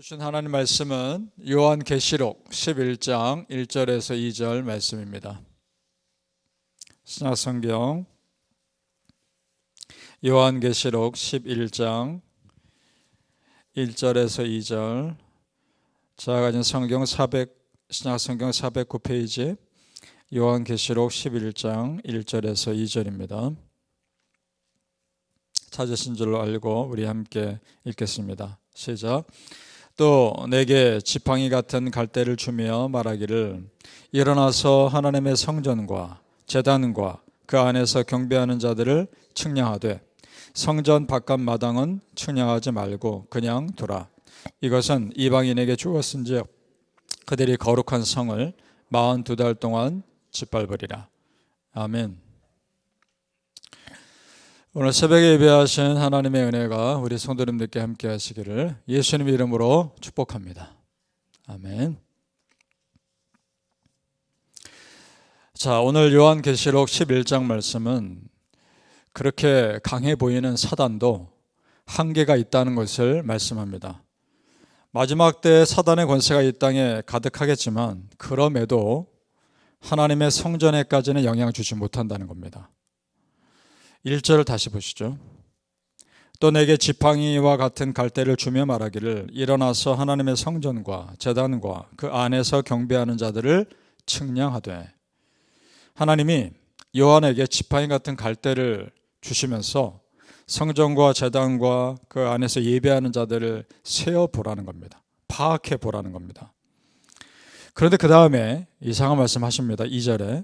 주신 하나님 말씀은 요한계시록 11장 1절에서 2절 말씀입니다. 신약성경 요한계시록 11장 1절에서 2절, 제가 가진 신약성경 409페이지 요한계시록 11장 1절에서 2절입니다. 찾으신 줄로 알고 우리 함께 읽겠습니다. 시작. 또 내게 지팡이 같은 갈대를 주며 말하기를, 일어나서 하나님의 성전과 제단과 그 안에서 경배하는 자들을 측량하되 성전 바깥 마당은 측량하지 말고 그냥 두라. 이것은 이방인에게 주었은즉 그들이 거룩한 성을 42달 동안 짓밟으리라. 아멘. 오늘 새벽에 예배하신 하나님의 은혜가 우리 성도님들께 함께 하시기를 예수님 이름으로 축복합니다. 아멘. 자, 오늘 요한계시록 11장 말씀은 그렇게 강해 보이는 사단도 한계가 있다는 것을 말씀합니다. 마지막 때 사단의 권세가 이 땅에 가득하겠지만 그럼에도 하나님의 성전에까지는 영향을 주지 못한다는 겁니다. 1절을 다시 보시죠. 또 내게 지팡이와 같은 갈대를 주며 말하기를, 일어나서 하나님의 성전과 제단과 그 안에서 경배하는 자들을 측량하되. 하나님이 요한에게 지팡이 같은 갈대를 주시면서 성전과 제단과 그 안에서 예배하는 자들을 세어보라는 겁니다. 파악해 보라는 겁니다. 그런데 그 다음에 이상한 말씀 하십니다. 2절에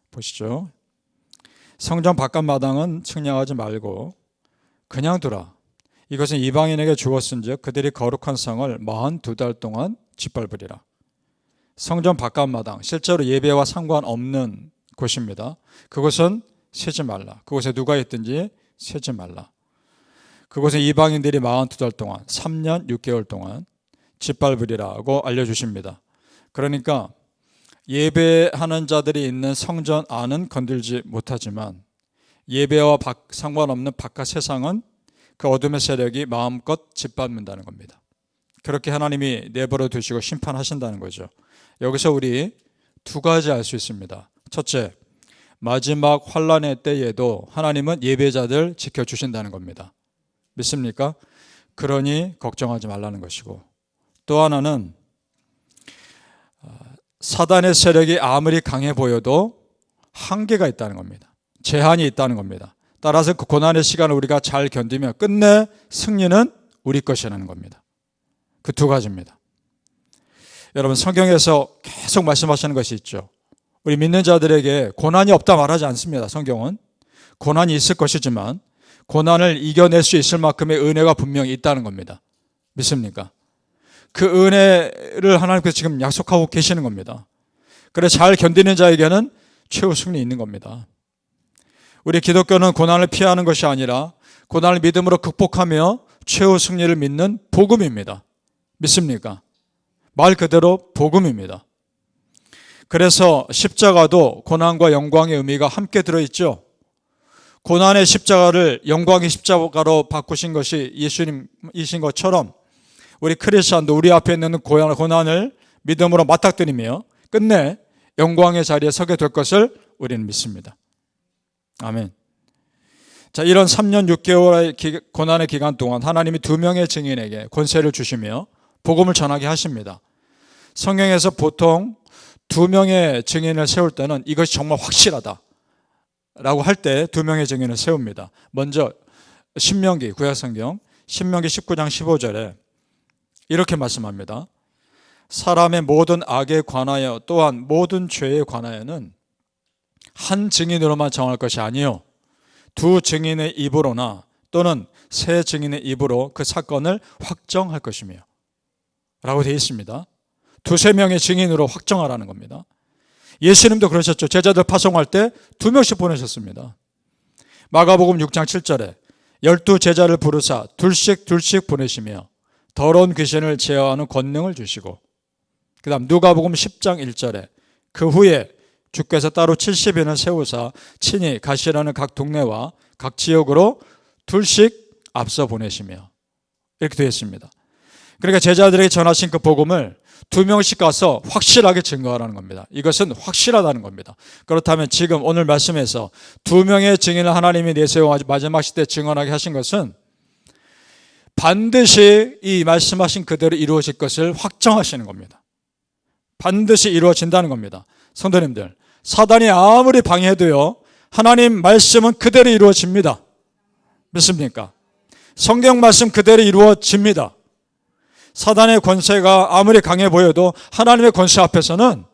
보시죠. 성전 바깥 마당은 측량하지 말고 그냥 두라. 이것은 이방인에게 주었은즉 그들이 거룩한 성을 42달 동안 짓밟으리라. 성전 바깥 마당, 실제로 예배와 상관없는 곳입니다. 그곳은 세지 말라. 그곳에 누가 있든지 세지 말라. 그곳에 이방인들이 42달 동안 3년 6개월 동안 짓밟으리라고 알려주십니다. 그러니까 예배하는 자들이 있는 성전 안은 건들지 못하지만 예배와 상관없는 바깥 세상은 그 어둠의 세력이 마음껏 짓밟는다는 겁니다. 그렇게 하나님이 내버려 두시고 심판하신다는 거죠. 여기서 우리 두 가지 알 수 있습니다. 첫째, 마지막 환란의 때에도 하나님은 예배자들 지켜주신다는 겁니다. 믿습니까? 그러니 걱정하지 말라는 것이고, 또 하나는 사단의 세력이 아무리 강해 보여도 한계가 있다는 겁니다. 제한이 있다는 겁니다. 따라서 그 고난의 시간을 우리가 잘 견디면 끝내 승리는 우리 것이라는 겁니다. 그 두 가지입니다. 여러분, 성경에서 계속 말씀하시는 것이 있죠. 우리 믿는 자들에게 고난이 없다 말하지 않습니다. 성경은 고난이 있을 것이지만 고난을 이겨낼 수 있을 만큼의 은혜가 분명히 있다는 겁니다. 믿습니까? 그 은혜를 하나님께서 지금 약속하고 계시는 겁니다. 그래서 잘 견디는 자에게는 최후 승리 있는 겁니다. 우리 기독교는 고난을 피하는 것이 아니라 고난을 믿음으로 극복하며 최후 승리를 믿는 복음입니다. 믿습니까? 말 그대로 복음입니다. 그래서 십자가도 고난과 영광의 의미가 함께 들어있죠. 고난의 십자가를 영광의 십자가로 바꾸신 것이 예수님이신 것처럼 우리 크리스천도 우리 앞에 있는 고난을 믿음으로 맞닥뜨리며 끝내 영광의 자리에 서게 될 것을 우리는 믿습니다. 아멘. 자, 이런 3년 6개월의 고난의 기간 동안 하나님이 2명의 증인에게 권세를 주시며 복음을 전하게 하십니다. 성경에서 보통 2명의 증인을 세울 때는 이것이 정말 확실하다 라고 할 때 2명의 증인을 세웁니다. 먼저 신명기, 구약성경 신명기 19장 15절에 이렇게 말씀합니다. 사람의 모든 악에 관하여 또한 모든 죄에 관하여는 한 증인으로만 정할 것이 아니요 2 증인의 입으로나 또는 3 증인의 입으로 그 사건을 확정할 것이며 라고 되어 있습니다. 2-3명의 증인으로 확정하라는 겁니다. 예수님도 그러셨죠. 제자들 파송할 때 2명씩 보내셨습니다. 마가복음 6장 7절에 12 제자를 부르사 둘씩 보내시며 더러운 귀신을 제어하는 권능을 주시고, 그 다음 누가복음 10장 1절에 그 후에 주께서 따로 70인을 세우사 친히 가시라는 각 동네와 각 지역으로 둘씩 앞서 보내시며 이렇게 되어 있습니다. 그러니까 제자들에게 전하신 그 복음을 2명씩 가서 확실하게 증거하라는 겁니다. 이것은 확실하다는 겁니다. 그렇다면 지금 오늘 말씀에서 2명의 증인을 하나님이 내세워 마지막 시대에 증언하게 하신 것은 반드시 이 말씀하신 그대로 이루어질 것을 확정하시는 겁니다. 반드시 이루어진다는 겁니다. 성도님들, 사단이 아무리 방해해도요, 하나님 말씀은 그대로 이루어집니다. 믿습니까? 성경 말씀 그대로 이루어집니다. 사단의 권세가 아무리 강해 보여도 하나님의 권세 앞에서는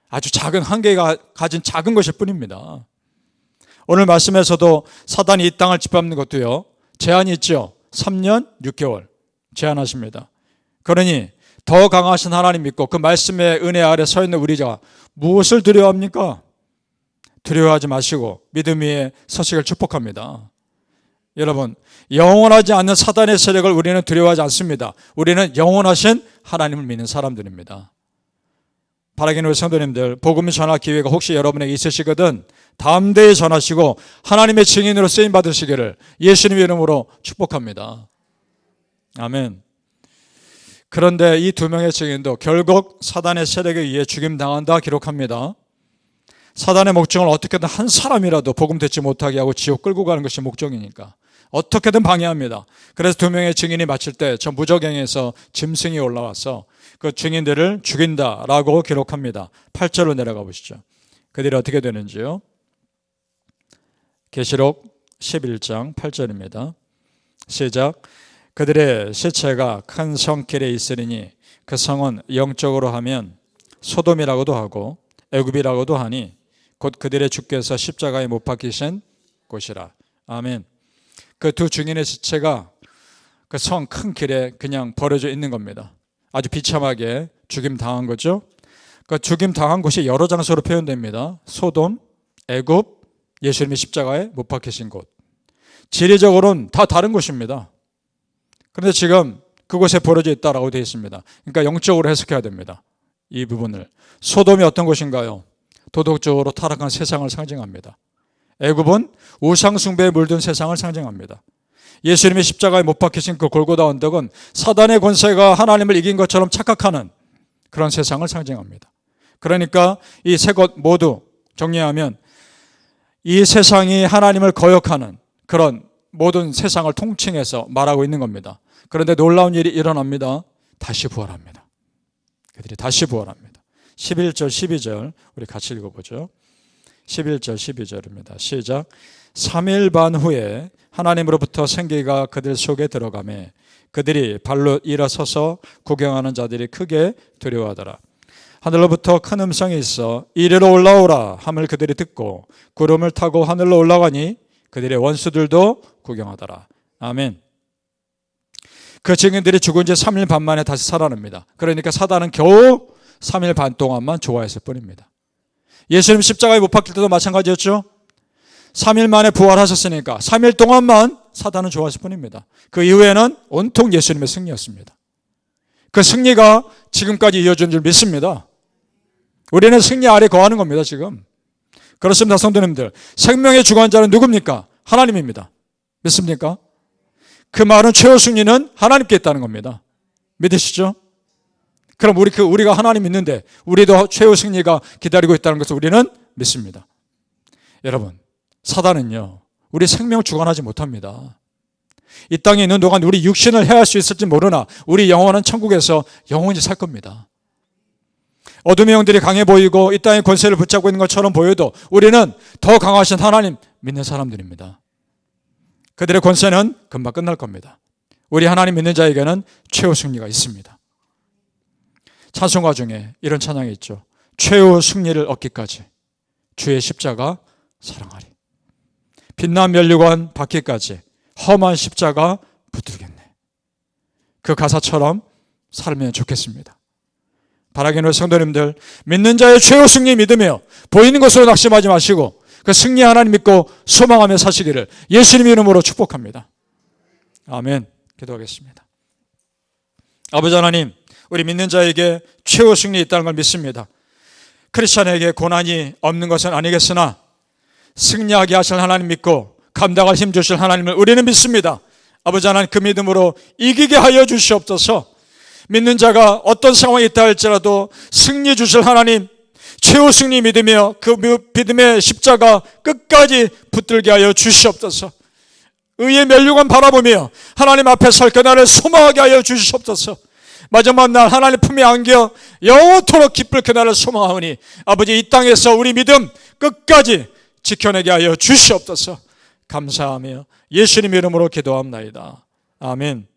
아주 작은 한계가 가진 작은 것일 뿐입니다. 오늘 말씀에서도 사단이 이 땅을 짓밟는 것도요, 제한이 있죠. 3년 6개월 제한하십니다. 그러니 더 강하신 하나님 믿고 그 말씀의 은혜 아래 서 있는 우리가 무엇을 두려워합니까? 두려워하지 마시고 믿음 위에 서시길 축복합니다. 여러분, 영원하지 않는 사단의 세력을 우리는 두려워하지 않습니다. 우리는 영원하신 하나님을 믿는 사람들입니다. 바라기는 우리 성도님들, 복음을 전할 기회가 혹시 여러분에게 있으시거든 담대히 전하시고 하나님의 증인으로 쓰임 받으시기를 예수님의 이름으로 축복합니다. 아멘. 그런데 이 2명의 증인도 결국 사단의 세력에 의해 죽임당한다 기록합니다. 사단의 목적은 어떻게든 한 사람이라도 복음 듣지 못하게 하고 지옥 끌고 가는 것이 목적이니까 어떻게든 방해합니다. 그래서 2명의 증인이 마칠 때 저 무저갱에서 짐승이 올라와서 그 증인들을 죽인다라고 기록합니다. 8절로 내려가 보시죠. 그들이 어떻게 되는지요? 계시록 11장 8절입니다. 시작. 그들의 시체가 큰 성길에 있으리니 그 성은 영적으로 하면 소돔이라고도 하고 애굽이라고도 하니 곧 그들의 주께서 십자가에 못 박히신 곳이라. 아멘. 그 2 증인의 시체가 그 성 큰 길에 그냥 버려져 있는 겁니다. 아주 비참하게 죽임당한 거죠. 그 죽임당한 곳이 여러 장소로 표현됩니다. 소돔, 애굽, 예수님이 십자가에 못 박히신 곳. 지리적으로는 다 다른 곳입니다. 그런데 지금 그곳에 버려져 있다라고 되어 있습니다. 그러니까 영적으로 해석해야 됩니다. 이 부분을. 소돔이 어떤 곳인가요? 도덕적으로 타락한 세상을 상징합니다. 애굽은 우상 숭배에 물든 세상을 상징합니다. 예수님이 십자가에 못 박히신 그 골고다 언덕은 사단의 권세가 하나님을 이긴 것처럼 착각하는 그런 세상을 상징합니다. 그러니까 이 세 곳 모두 정리하면 이 세상이 하나님을 거역하는 그런 모든 세상을 통칭해서 말하고 있는 겁니다. 그런데 놀라운 일이 일어납니다. 다시 부활합니다. 그들이 다시 부활합니다. 11절 12절 우리 같이 읽어보죠. 11절 12절입니다. 시작. 3일 반 후에 하나님으로부터 생기가 그들 속에 들어가매 그들이 발로 일어서서 구경하는 자들이 크게 두려워하더라. 하늘로부터 큰 음성이 있어 이리로 올라오라 함을 그들이 듣고 구름을 타고 하늘로 올라가니 그들의 원수들도 구경하더라. 아멘. 그 증인들이 죽은 지 3일 반 만에 다시 살아납니다. 그러니까 사단은 겨우 3일 반 동안만 좋아했을 뿐입니다. 예수님 십자가에 못 박힐 때도 마찬가지였죠. 3일 만에 부활하셨으니까 3일 동안만 사단은 좋아했을 뿐입니다. 그 이후에는 온통 예수님의 승리였습니다. 그 승리가 지금까지 이어진 줄 믿습니다. 우리는 승리 아래 거하는 겁니다. 지금 그렇습니다. 성도님들, 생명의 주관자는 누굽니까? 하나님입니다. 믿습니까? 그 말은 최후 승리는 하나님께 있다는 겁니다. 믿으시죠? 그럼 우리가 하나님 믿는데 우리도 최후 승리가 기다리고 있다는 것을 우리는 믿습니다. 여러분, 사단은요 우리 생명 주관하지 못합니다. 이 땅에 있는 동안 우리 육신을 해할 수 있을지 모르나 우리 영혼은 천국에서 영원히 살 겁니다. 어둠의 영들이 강해 보이고 이 땅의 권세를 붙잡고 있는 것처럼 보여도 우리는 더 강하신 하나님 믿는 사람들입니다. 그들의 권세는 금방 끝날 겁니다. 우리 하나님 믿는 자에게는 최후 승리가 있습니다. 찬송가 중에 이런 찬양이 있죠. 최후 승리를 얻기까지 주의 십자가 사랑하리. 빛난 면류관 받기까지 험한 십자가 붙들겠네. 그 가사처럼 살면 좋겠습니다. 바라기는 성도님들, 믿는 자의 최후 승리 믿으며 보이는 것으로 낙심하지 마시고 그 승리 하나님 믿고 소망하며 사시기를 예수님 이름으로 축복합니다. 아멘. 기도하겠습니다. 아버지 하나님, 우리 믿는 자에게 최후 승리 있다는 걸 믿습니다. 크리스찬에게 고난이 없는 것은 아니겠으나 승리하게 하실 하나님 믿고 감당할 힘 주실 하나님을 우리는 믿습니다. 아버지 하나님, 그 믿음으로 이기게 하여 주시옵소서. 믿는 자가 어떤 상황에 있다 할지라도 승리 주실 하나님, 최후 승리 믿으며 그 믿음의 십자가 끝까지 붙들게 하여 주시옵소서. 의의 멸류관 바라보며 하나님 앞에 설 그날을 소망하게 하여 주시옵소서. 마지막 날 하나님 품에 안겨 영원토록 기쁠 그날을 소망하오니 아버지, 이 땅에서 우리 믿음 끝까지 지켜내게 하여 주시옵소서. 감사하며 예수님 이름으로 기도합나이다. 아멘.